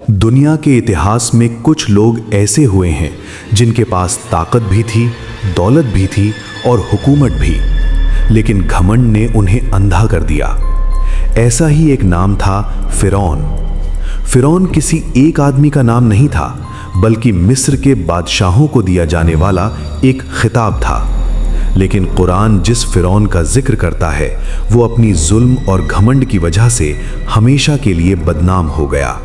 दुनिया के इतिहास में कुछ लोग ऐसे हुए हैं जिनके पास ताकत भी थी, दौलत भी थी और हुकूमत भी, लेकिन घमंड ने उन्हें अंधा कर दिया। ऐसा ही एक नाम था फिरौन। फिरौन किसी एक आदमी का नाम नहीं था, बल्कि मिस्र के बादशाहों को दिया जाने वाला एक खिताब था। लेकिन कुरान जिस फिरौन का जिक्र करता है वो अपनी जुल्म और घमंड की वजह से हमेशा के लिए बदनाम हो गया।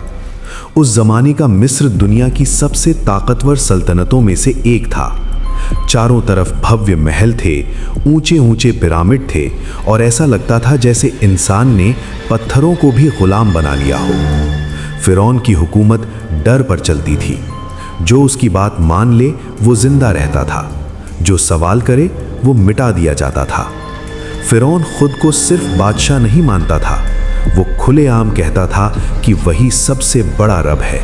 उस जमाने का मिस्र दुनिया की सबसे ताकतवर सल्तनतों में से एक था। चारों तरफ भव्य महल थे, ऊंचे ऊंचे पिरामिड थे और ऐसा लगता था जैसे इंसान ने पत्थरों को भी गुलाम बना लिया हो। फिरौन की हुकूमत डर पर चलती थी। जो उसकी बात मान ले वो जिंदा रहता था, जो सवाल करे वो मिटा दिया जाता था। फिरौन खुद को सिर्फ बादशाह नहीं मानता था, वो खुलेआम कहता था कि वही सबसे बड़ा रब है।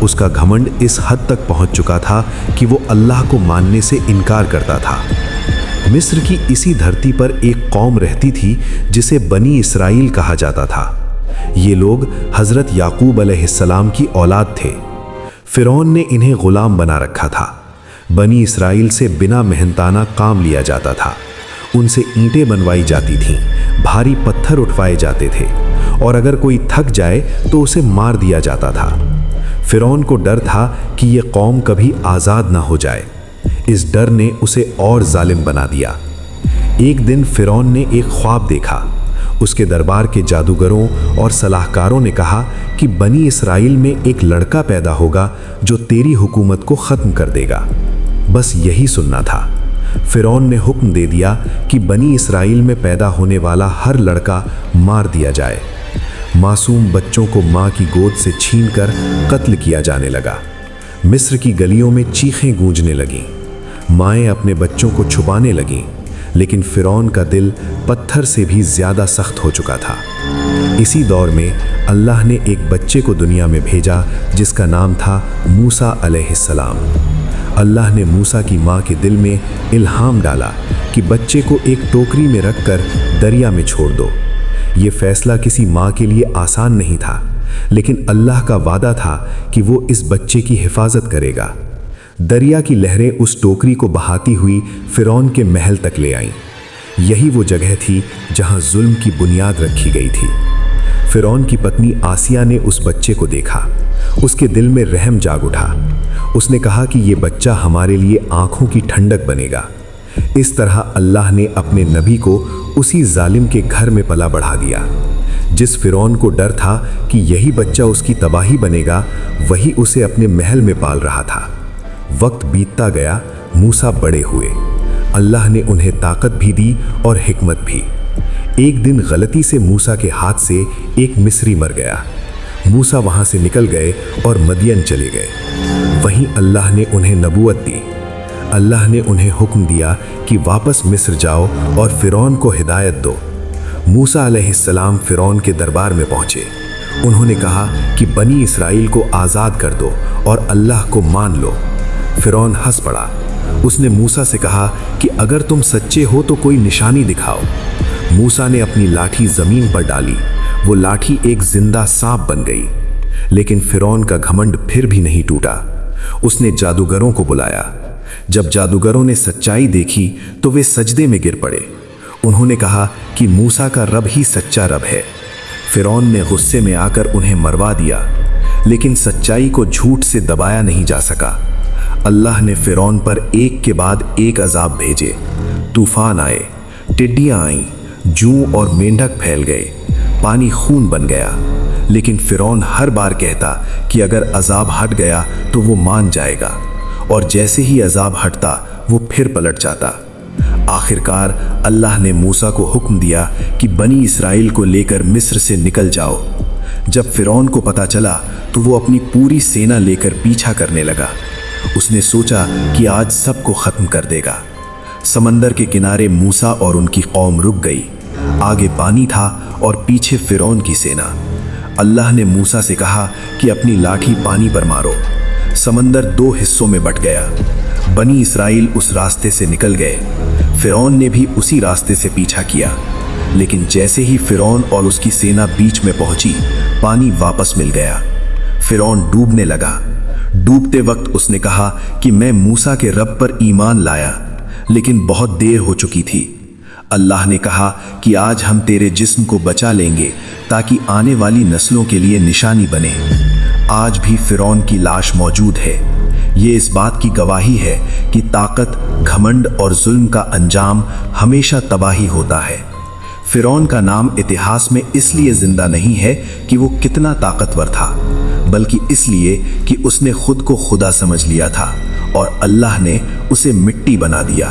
उसका घमंड इस हद तक पहुंच चुका था कि वो अल्लाह को मानने से इनकार करता था। मिस्र की इसी धरती पर एक कौम रहती थी जिसे बनी इसराइल कहा जाता था। ये लोग हज़रत याकूब अलैहिस्सलाम की औलाद थे। फिरौन ने इन्हें गुलाम बना रखा था। बनी इसराइल से बिना मेहनताना काम लिया जाता था। उनसे ईंटें बनवाई जाती थीं, भारी पत्थर उठवाए जाते थे और अगर कोई थक जाए तो उसे मार दिया जाता था। फिरौन को डर था कि ये कौम कभी आज़ाद ना हो जाए। इस डर ने उसे और जालिम बना दिया। एक दिन फिरौन ने एक ख्वाब देखा। उसके दरबार के जादूगरों और सलाहकारों ने कहा कि बनी इसराइल में एक लड़का पैदा होगा जो तेरी हुकूमत को ख़त्म कर देगा। बस यही सुनना था। फिरौन ने हुक्म दे दिया कि बनी इसराइल में पैदा होने वाला हर लड़का मार दिया जाए। मासूम बच्चों को माँ की गोद से छीनकर कत्ल किया जाने लगा। मिस्र की गलियों में चीखें गूंजने लगीं। माएँ अपने बच्चों को छुपाने लगीं, लेकिन फिरौन का दिल पत्थर से भी ज़्यादा सख्त हो चुका था। इसी दौर में अल्लाह ने एक बच्चे को दुनिया में भेजा जिसका नाम था मूसा अलैहिस्सलाम। अल्लाह ने मूसा की माँ के दिल में इल्हाम डाला कि बच्चे को एक टोकरी में रखकर दरिया में छोड़ दो। ये फैसला किसी माँ के लिए आसान नहीं था, लेकिन अल्लाह का वादा था कि वो इस बच्चे की हिफाजत करेगा। दरिया की लहरें उस टोकरी को बहाती हुई फिरौन के महल तक ले आईं। यही वो जगह थी जहाँ जुल्म की बुनियाद रखी गई थी। फिरौन की पत्नी आसिया ने उस बच्चे को देखा। उसके दिल में रहम जाग उठा। उसने कहा कि ये बच्चा हमारे लिए आंखों की ठंडक बनेगा। इस तरह अल्लाह ने अपने नबी को उसी जालिम के घर में पला बढ़ा दिया। जिस फिरौन को डर था कि यही बच्चा उसकी तबाही बनेगा, वही उसे अपने महल में पाल रहा था। वक्त बीतता गया, मूसा बड़े हुए। अल्लाह ने उन्हें ताकत भी दी और हिकमत भी। एक दिन गलती से मूसा के हाथ से एक मिस्री मर गया। मूसा वहाँ से निकल गए और मदियन चले गए। वहीं अल्लाह ने उन्हें नबूवत दी। अल्लाह ने उन्हें हुक्म दिया कि वापस मिस्र जाओ और फिरौन को हिदायत दो। मूसा अलैहिस्सलाम फिरौन के दरबार में पहुँचे। उन्होंने कहा कि बनी इसराइल को आज़ाद कर दो और अल्लाह को मान लो। फिरौन हंस पड़ा। उसने मूसा से कहा कि अगर तुम सच्चे हो तो कोई निशानी दिखाओ। मूसा ने अपनी लाठी ज़मीन पर डाली। वो लाठी एक जिंदा सांप बन गई। लेकिन फिरौन का घमंड फिर भी नहीं टूटा। उसने जादूगरों को बुलाया। जब जादूगरों ने सच्चाई देखी तो वे सजदे में गिर पड़े। उन्होंने कहा कि मूसा का रब ही सच्चा रब है। फिरौन ने गुस्से में आकर उन्हें मरवा दिया, लेकिन सच्चाई को झूठ से दबाया नहीं जा सका। अल्लाह ने फिरौन पर एक के बाद एक अजाब भेजे। तूफान आए, टिड्डियाँ आईं, जूं और मेंढक फैल गए, पानी खून बन गया। लेकिन फिरौन हर बार कहता कि अगर अजाब हट गया तो वो मान जाएगा, और जैसे ही अजाब हटता वो फिर पलट जाता। आखिरकार अल्लाह ने मूसा को हुक्म दिया कि बनी इसराइल को लेकर मिस्र से निकल जाओ। जब फिरौन को पता चला तो वो अपनी पूरी सेना लेकर पीछा करने लगा। उसने सोचा कि आज सबको ख़त्म कर देगा। समंदर के किनारे मूसा और उनकी कौम रुक गई। आगे पानी था और पीछे फिरौन की सेना। अल्लाह ने मूसा से कहा कि अपनी लाठी पानी पर मारो। समंदर दो हिस्सों में बट गया। बनी इसराइल उस रास्ते से निकल गए। फिरौन ने भी उसी रास्ते से पीछा किया, लेकिन जैसे ही फिरौन और उसकी सेना बीच में पहुंची, पानी वापस मिल गया। फिरौन डूबने लगा। डूबते वक्त उसने कहा कि मैं मूसा के रब पर ईमान लाया, लेकिन बहुत देर हो चुकी थी। अल्लाह ने कहा कि आज हम तेरे जिस्म को बचा लेंगे ताकि आने वाली नस्लों के लिए निशानी बने। आज भी फिरौन की लाश मौजूद है। ये इस बात की गवाही है कि ताकत, घमंड और जुल्म का अंजाम हमेशा तबाही होता है। फिरौन का नाम इतिहास में इसलिए जिंदा नहीं है कि वो कितना ताकतवर था, बल्कि इसलिए कि उसने खुद को खुदा समझ लिया था और अल्लाह ने उसे मिट्टी बना दिया।